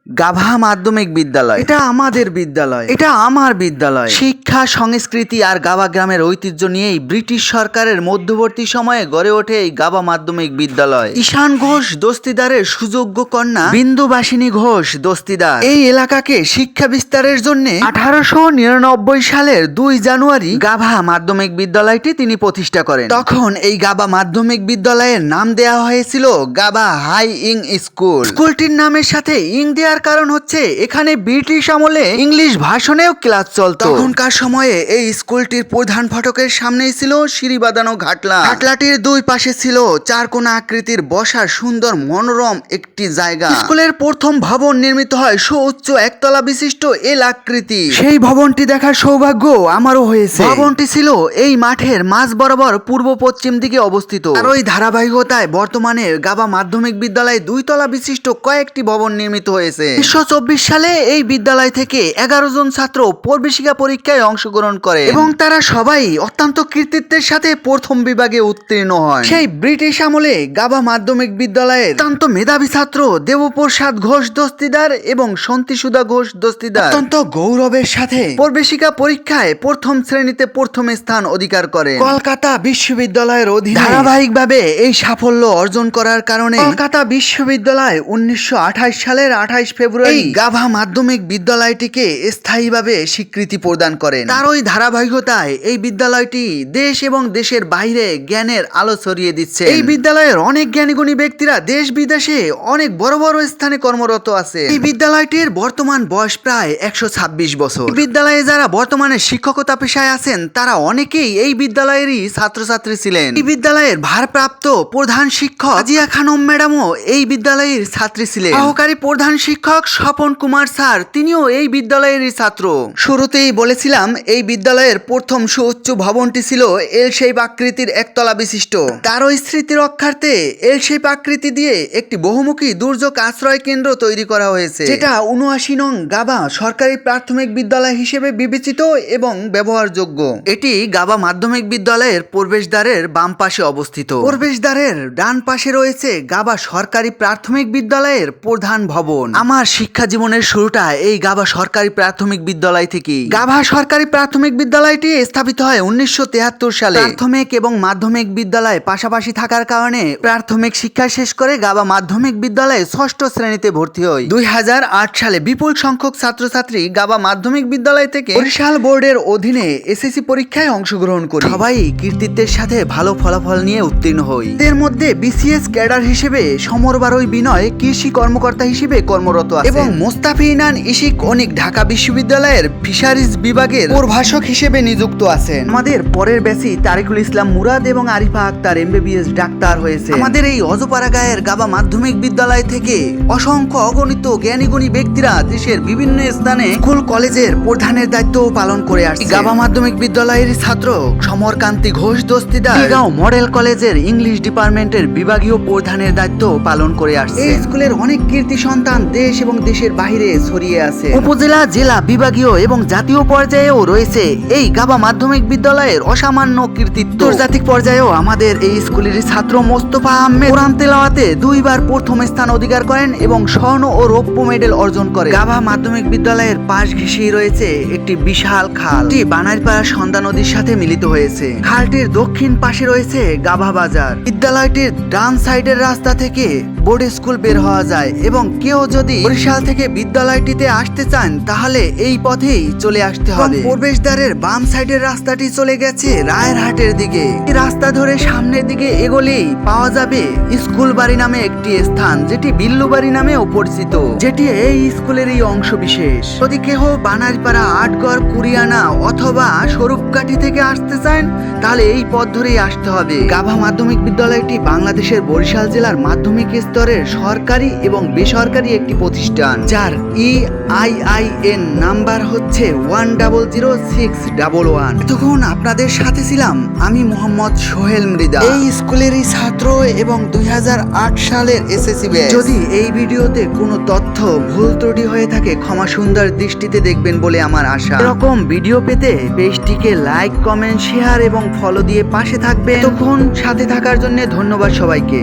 গাভা মাধ্যমিক বিদ্যালয় এটা আমাদের বিদ্যালয়, এটা আমার বিদ্যালয়। শিক্ষা, সংস্কৃতি আর গাভা গ্রামের ঐতিহ্য নিয়েই ব্রিটিশ সরকারের মধ্যবর্তী সময়ে গড়ে ওঠে এই গাভা মাধ্যমিক বিদ্যালয়। ঈশান ঘোষ দস্তিদারের সুযোগ্য কন্যা বিন্দুবাসিনী ঘোষ দস্তিদার এই এলাকাকে শিক্ষা বিস্তারের জন্য 1899 সালের 2 জানুয়ারি গাভা মাধ্যমিক বিদ্যালয়টি তিনি প্রতিষ্ঠা করেন। তখন এই গাভা মাধ্যমিক বিদ্যালয়ের নাম দেওয়া হয়েছিল গাভা হাই ইং স্কুল। স্কুলটির নামের সাথে ইং দেওয়ার কারণ হচ্ছে এখানে ব্রিটিশ আমলে ইংলিশ ভাষণেও ক্লাস চলতো। তখনকার সময়ে এই স্কুলটির প্রধান ফটকের সামনেই ছিল সিঁড়ি বাঁধানো ঘাটলা। ঘাটলাটির দুই পাশে ছিল চারকোনা আকৃতির বসার সুন্দর মনোরম একটি জায়গা। স্কুলের প্রথম ভবন নির্মিত হয় সুউচ্চ একতলা বিশিষ্ট এল আকৃতি। সেই ভবনটি দেখার সৌভাগ্য আমারও হয়েছে। ভবনটি ছিল এই মাঠের মাঝ বরাবর পূর্ব পশ্চিম দিকে অবস্থিত। আর ওই ধারাবাহিকতায় বর্তমানে গাভা মাধ্যমিক বিদ্যালয়ে 2 তলা বিশিষ্ট কয়েকটি ভবন নির্মিত হয়েছে। 1924 সালে এই বিদ্যালয় থেকে 11 জন ছাত্র প্রবেশিকা পরীক্ষায় অংশগ্রহণ করে এবং তারা সবাই অত্যন্ত কৃতিত্বের সাথে প্রথম বিভাগে উত্তীর্ণ হয়। সেই ব্রিটিশ আমলে গাভা মাধ্যমিক বিদ্যালয়ের অত্যন্ত মেধাবী ছাত্র দেবপ্রসাদ ঘোষ দস্তিদার এবং সন্তিসুধা ঘোষ দস্তিদার অত্যন্ত গৌরবের সাথে প্রবেশিকা পরীক্ষায় প্রথম শ্রেণীতে প্রথম স্থান অধিকার করে। কলকাতা বিশ্ববিদ্যালয়ের অধীনে ধারাবাহিকভাবে এই সাফল্য অর্জন করার কারণে কলকাতা বিশ্ববিদ্যালয় 1928 সালের 28 ফেব্রুয়ারি গাভা মাধ্যমিক বিদ্যালয়টিকে স্থায়ীভাবে স্বীকৃতি প্রদান করেন। তার ওই ধারাবাহিকতায় এই বিদ্যালয়টি দেশ এবং দেশের বাইরে জ্ঞানের আলো ছড়িয়ে দিচ্ছে। এই বিদ্যালয়ের অনেক জ্ঞানীগুণী ব্যক্তিরা দেশ বিদেশে অনেক বড় বড় স্থানে কর্মরত আছে। এই বিদ্যালয়টির বর্তমান বয়স প্রায় 126 বছর। বিদ্যালয়ে যারা বর্তমানে শিক্ষকতা পেশায় আছেন তারা অনেকেই এই বিদ্যালয়েরই ছাত্রছাত্রী ছিলেন। এই বিদ্যালয়ের ভারপ্রাপ্ত প্রধান শিক্ষক আজিয়া খানম ম্যাডামও এই বিদ্যালয়ের ছাত্রী ছিলেন। সহকারী প্রধান শিক্ষক স্বপন কুমার স্যার তিনিও এই বিদ্যালয়েরই ছাত্র। শুরুতেই বলেছিলাম এই বিদ্যালয়ের প্রথম সুউচ্চ ভবনটি ছিল এল শেপ আকৃতির একতলা বিশিষ্ট। তার ওই স্মৃতি রক্ষার্থে এল শেপ আকৃতি দিয়ে একটি বহুমুখী দুর্যোগ আশ্রয় কেন্দ্র তৈরি করা হয়েছে, যেটা 79 নং গাভা সরকারি প্রাথমিক বিদ্যালয় হিসেবে বিবেচিত এবং ব্যবহারযোগ্য। এটি গাভা মাধ্যমিক বিদ্যালয়ের প্রবেশদ্বারের বাম পাশে অবস্থিত। প্রবেশদ্বারের ডান পাশে রয়েছে গাভা সরকারি প্রাথমিক বিদ্যালয়ের প্রধান ভবন। আমার শিক্ষা জীবনের শুরুটা এই গাভা সরকারি প্রাথমিক বিদ্যালয় থেকে। গাভা সরকারি প্রাথমিক বিদ্যালয়টি স্থাপিত হয় 1973 সালে। প্রাথমিক এবং মাধ্যমিক বিদ্যালয় পাশাপাশি থাকার কারণে প্রাথমিক শিক্ষা শেষ করে গাভা মাধ্যমিক বিদ্যালয়ে 6ষ্ঠ শ্রেণীতে ভর্তি হয়। 2008 সালে বিপুল সংখ্যক ছাত্রছাত্রী গাভা মাধ্যমিক বিদ্যালয় থেকে বরিশাল বোর্ডের অধীনে এসএসসি পরীক্ষায় অংশগ্রহণ করে সবাই কৃতিত্বের সাথে ভালো ফলাফল নিয়ে উত্তীর্ণ হয়। এর মধ্যে বিসিএস ক্যাডার হিসেবে সমর বারোই বিনয় কৃষি কর্মকর্তা হিসেবে কর্মরত আছে এবং মোস্তাফিনান ইশিক অনিক ঢাকা বিশ্ববিদ্যালয়ের ফিশারিজ বিভাগের প্রভাষক হিসেবে নিযুক্ত আছেন। আমাদের পরের ব্যাচে তারিকুল ইসলাম মুরাদ এবং আরিফা আক্তার এমবিবিএস ডাক্তার হয়েছে। আমাদের এই অজপাড়া গায়ের গাভা মাধ্যমিক বিদ্যালয় থেকে অসংখ্য অগণিত জ্ঞানীগুণী ব্যক্তিরা দেশের বিভিন্ন স্থানে স্কুল কলেজের প্রধানের দায়িত্ব পালন করে আসছে। গাভা মাধ্যমিক বিদ্যালয়ের ছাত্র সমরকান্তি ঘোষ দস্তিদার গাঁও মডেল কলেজের ইংলিশ ডিপার্টমেন্টের বিভাগীয় প্রধানের দায়িত্ব পালন করে আসছে। এই স্কুলের অনেক কীর্তি সন্তান দেশ এবং দেশের বাইরে ছড়িয়ে আছে। উপজেলা, জেলা, বিভাগীয় এবং জাতীয় পর্যায়েও রয়েছে এই গাভা মাধ্যমিক বিদ্যালয়ের অসামান্য কৃতিত্ব। আন্তর্জাতিক পর্যায়েও আমাদের এই স্কুলের ছাত্র মোস্তফা আহমেদ কোরআন তেলাওয়াতে 2 বার প্রথম স্থান অধিকার করেন এবং স্বর্ণ ও রৌপ্য মেডেল অর্জন করেন। গাভা মাধ্যমিক বিদ্যালয়ের পাশ ঘেঁষেই রয়েছে একটি বিশাল খাল, এটি বানারপাড়া সন্ধ্যা নদীর সাথে মিলিত হয়েছে। খালটির দক্ষিণ পাশে রয়েছে গাভা বাজার। বিদ্যালয়টির ডান সাইডের রাস্তা থেকে বোর্ড স্কুল বের হওয়া যায় এবং কেউ যদি বরিশাল থেকে বিদ্যালয়টিতে আসতে চান তাহলে এই পথেই চলে আসতে হবে। প্রবেশদ্বারের বাম সাইডের রাস্তাটি চলে গেছে রায়েরহাটের দিকে। এই রাস্তা ধরে সামনের দিকে এগোলেই পাওয়া যাবে স্কুল বাড়ি নামে একটি স্থান, যেটি বিল্লুবাড়ি নামেও পরিচিত, যেটি এই স্কুলেরই অংশ বিশেষ। যদি কেহ বানারপাড়া, আটগড়, কুরিয়ানা অথবা স্বরূপকাঠি থেকে আসতে চান তাহলে এই পথ ধরেই আসতে হবে। গাভা মাধ্যমিক বিদ্যালয়টি বাংলাদেশের বরিশাল জেলার মাধ্যমিক স্তরের সরকারি এবং বেসরকারি একটি প্রতিষ্ঠান, যার EIIN নাম্বার হচ্ছে 100611। এতক্ষণ আপনাদের সাথে ছিলাম আমি মোহাম্মদ সোহেল মৃদা, এই স্কুলেরই ছাত্র এবং 2008 সালের এসএসসি ব্যাচ। যদি এই ভিডিওতে কোনো তথ্য ভুল ত্রুটি হয়ে থাকে ক্ষমা সুন্দর দৃষ্টিতে দেখবেন বলে আমার আশা। এরকম ভিডিও পেতে পেজটিকে লাইক, কমেন্ট, শেয়ার এবং ফলো দিয়ে পাশে থাকবেন। তখন সাথে থাকার জন্য ধন্যবাদ সবাইকে।